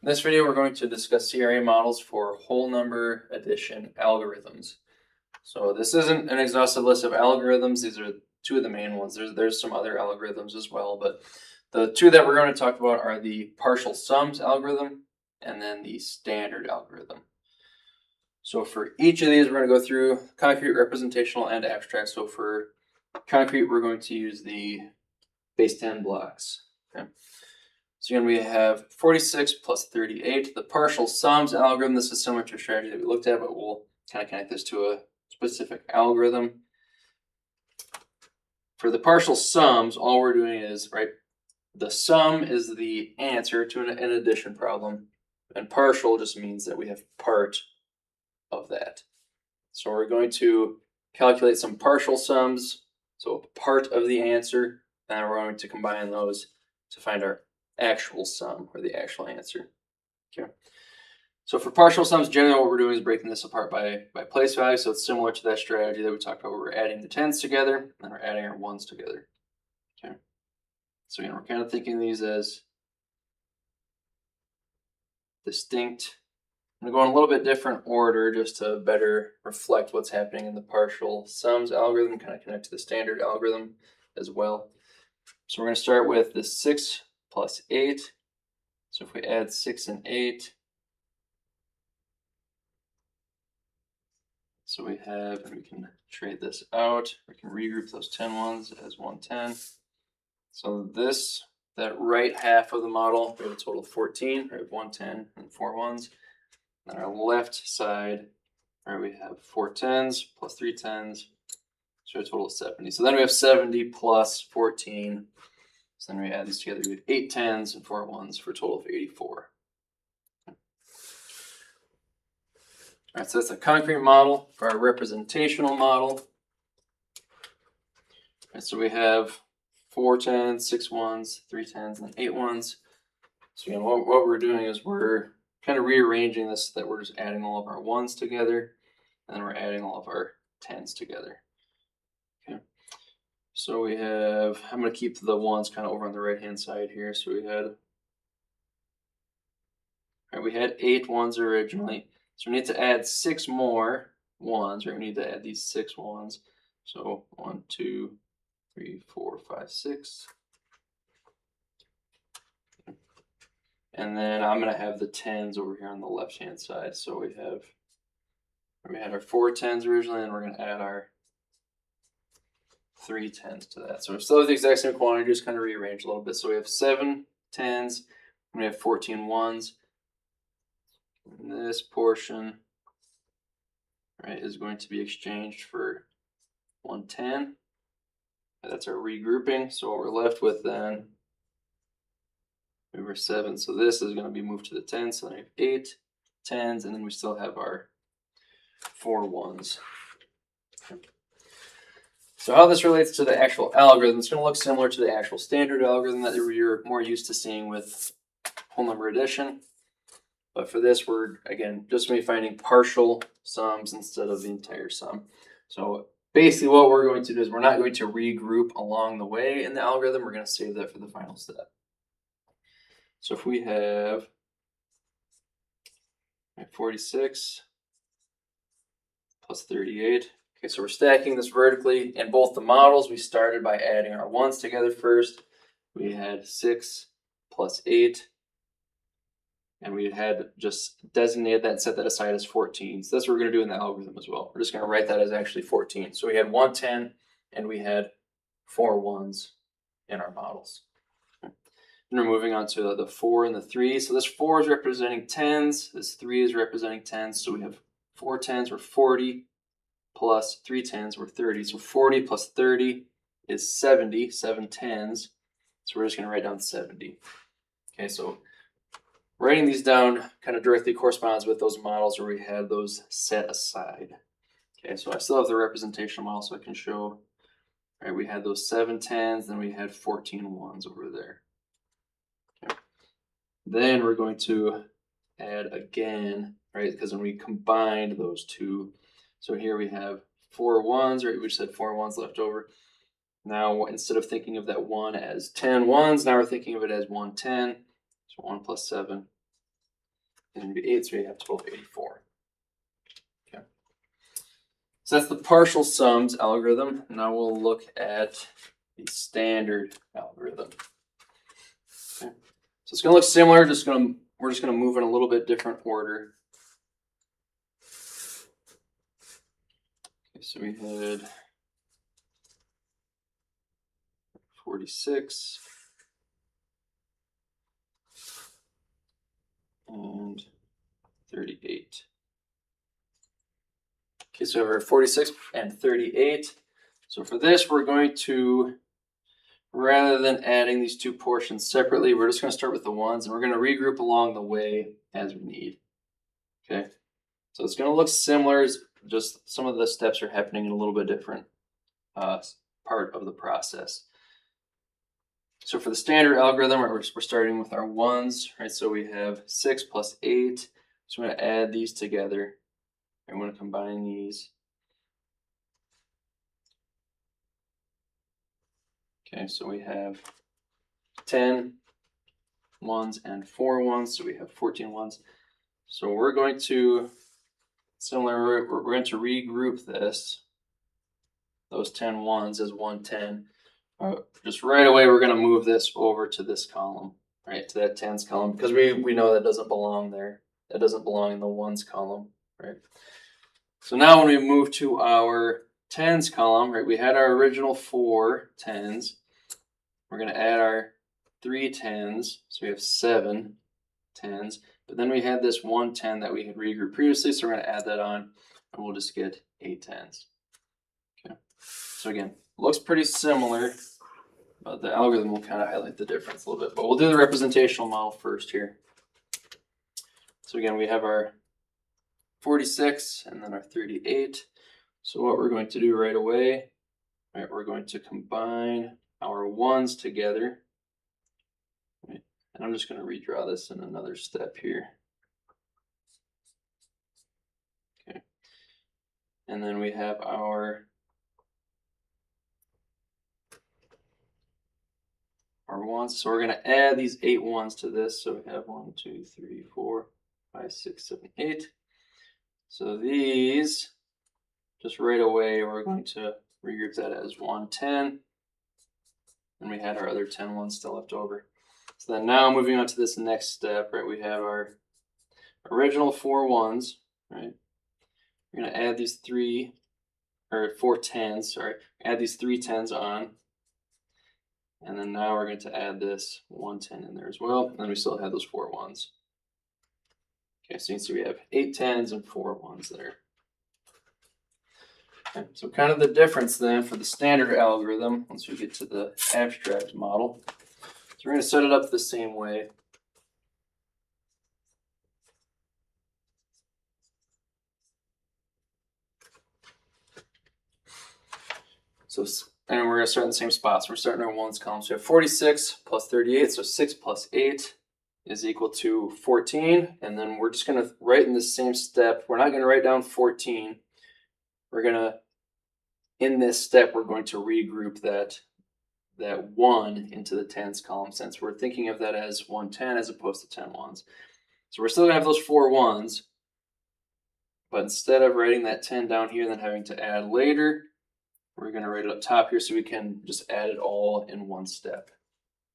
In this video, we're going to discuss CRA models for whole number addition algorithms. So this isn't an exhaustive list of algorithms. These are two of the main ones. There's some other algorithms as well, but the two that we're going to talk about are the partial sums algorithm and then the standard algorithm. So for each of these, we're going to go through concrete, representational, and abstract. So for concrete, we're going to use the base 10 blocks. Okay. So again, we have 46 plus 38. The partial sums algorithm, this is similar to a strategy that we looked at, but we'll kind of connect this to a specific algorithm. For the partial sums, all we're doing is, the sum is the answer to an addition problem, and partial just means that we have part of that. So we're going to calculate some partial sums, so part of the answer, and we're going to combine those to find our actual sum or the actual answer. Okay. So for partial sums, generally what we're doing is breaking this apart by place value. So it's similar to that strategy that we talked about where we're adding the tens together and we're adding our ones together. Okay. So again, we're kind of thinking these as distinct. I'm going to go in a little bit different order just to better reflect what's happening in the partial sums algorithm, kind of connect to the standard algorithm as well. So we're going to start with the 6 plus 8. So if we add 6 and 8, so we have, and we can trade this out. We can regroup those 10 ones as 110. So that right half of the model, we have a total of 14. We have 110 and 4 ones. On our left side, we have 4 tens plus 3 tens, so a total of 70. So then we have 70 plus 14. So then we add these together, we have 8 tens and 4 ones for a total of 84. All right, so that's a concrete model. For our representational model, all right, so we have 4 tens, 6 ones, 3 tens, and 8 ones. So again, what we're doing is we're kind of rearranging this so that we're just adding all of our ones together, and then we're adding all of our tens together. Okay. So we have, I'm going to keep the ones kind of over on the right-hand side here. So we had 8 ones originally. So we need to add 6 more ones, right? We need to add these 6 ones. So 1, 2, 3, 4, 5, 6. And then I'm going to have the tens over here on the left-hand side. So we had our 4 tens originally, and we're going to add our 3 tens to that. So we still have the exact same quantity, just kind of rearrange a little bit. So we have 7 tens, and we have 14 ones. And this portion, is going to be exchanged for 110. That's our regrouping. So what we're left with then, we were 7. So this is going to be moved to the 10. So then we have 8 tens, and then we still have our 4 ones. So how this relates to the actual algorithm, it's going to look similar to the actual standard algorithm that you're more used to seeing with whole number addition. But for this, we're, again, just going to be finding partial sums instead of the entire sum. So basically what we're going to do is we're not going to regroup along the way in the algorithm. We're going to save that for the final step. So if we have 46 plus 38. Okay, so we're stacking this vertically. In both the models, we started by adding our ones together first. We had 6 plus 8. And we had just designated that and set that aside as 14. So that's what we're going to do in the algorithm as well. We're just going to write that as actually 14. So we had 110 and we had 4 ones in our models. And we're moving on to the 4 and the 3. So this 4 is representing tens. This 3 is representing tens. So we have 4 tens were 40 plus 3 tens were 30. So 40 plus 30 is 70, 7 tens. So we're just going to write down 70. Okay, so writing these down kind of directly corresponds with those models where we had those set aside. Okay, so I still have the representational model so I can show, we had those 7 tens, then we had 14 ones over there. Okay. Then we're going to add again, because when we combined those two, so here we have 4 ones, we just had 4 ones left over. Now, instead of thinking of that 1 as 10 ones, now we're thinking of it as 110. So 1 plus 7 and it'd be 8, so we have 1284. Okay. So that's the partial sums algorithm. Now we'll look at the standard algorithm. Okay. So it's going to look similar. We're just going to move in a little bit different order. Okay, so we had 46 and 38. Okay, so we have 46 and 38. So for this, we're going to, rather than adding these two portions separately, we're just going to start with the ones, and we're going to regroup along the way as we need. Okay, so it's going to look similar, just some of the steps are happening in a little bit different part of the process. So for the standard algorithm, we're starting with our ones, right? So we have 6 plus 8. So I'm going to add these together. I'm going to combine these. Okay, so we have 10 ones and 4 ones, so we have 14 ones. So we're going to, we're going to regroup those 10 ones as 110. Just right away, we're going to move this over to this column, right, to that tens column, because we know that doesn't belong there. That doesn't belong in the ones column, right? So now when we move to our tens column, right, we had our original 4 tens. We're going to add our 3 tens, so we have 7 tens. But then we had this 110 that we had regrouped previously, so we're going to add that on, and we'll just get 8 tens. Okay. So again, looks pretty similar, but the algorithm will kind of highlight the difference a little bit. But we'll do the representational model first here. So again, we have our 46 and then our 38. So what we're going to do right away, right, we're going to combine our ones together. Right, and I'm just going to redraw this in another step here. Okay. And then we have our ones. So we're going to add these 8 ones to this. So we have 1, 2, 3, 4, 5, 6, 7, 8. So these, just right away, we're going to regroup that as 110. And we had our other 10 ones still left over. So then now moving on to this next step, right, we have our original 4 ones, right? We're going to add these 4 tens, sorry, add these 3 tens on. And then now we're going to add this 110 in there as well. And then we still have those 4 ones. Okay, so you can see we have 8 tens and 4 ones there. Okay, so kind of the difference then for the standard algorithm, once we get to the abstract model. So we're going to set it up the same way. So, and we're going to start in the same spots. We're starting our ones column. So we have 46 plus 38, so 6 plus 8 is equal to 14. And then we're just going to write in the same step. We're not going to write down 14. We're going to, in this step, we're going to regroup that 1 into the tens column, since we're thinking of that as 110 as opposed to 10 ones. So we're still going to have those 4 ones, but instead of writing that 10 down here and then having to add later, we're going to write it up top here so we can just add it all in one step.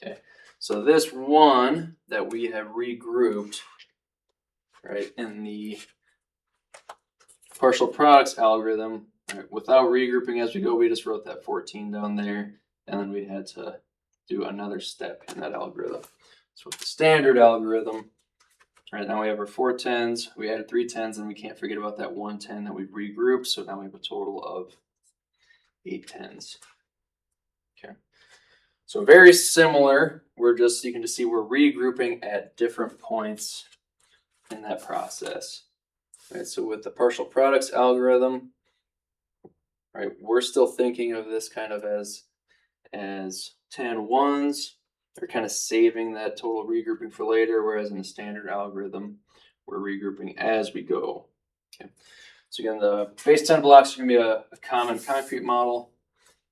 Okay, so this 1 that we have regrouped, right, in the partial products algorithm, right, without regrouping as we go, we just wrote that 14 down there, and then we had to do another step in that algorithm. So with the standard algorithm, right, now we have our 4 tens, we added 3 tens, and we can't forget about that 110 that we've regrouped, so now we have a total of 8 tens. Okay, so very similar. You can just see we're regrouping at different points in that process. Right, so with the partial products algorithm, right, we're still thinking of this kind of as 10 ones. They're kind of saving that total regrouping for later, whereas in the standard algorithm, we're regrouping as we go. Okay. So again, the base 10 blocks are going to be a common concrete model,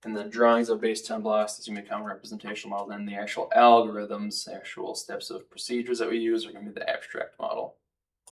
and the drawings of base 10 blocks is going to be a common representational model. Then the actual algorithms, the actual steps of procedures that we use are going to be the abstract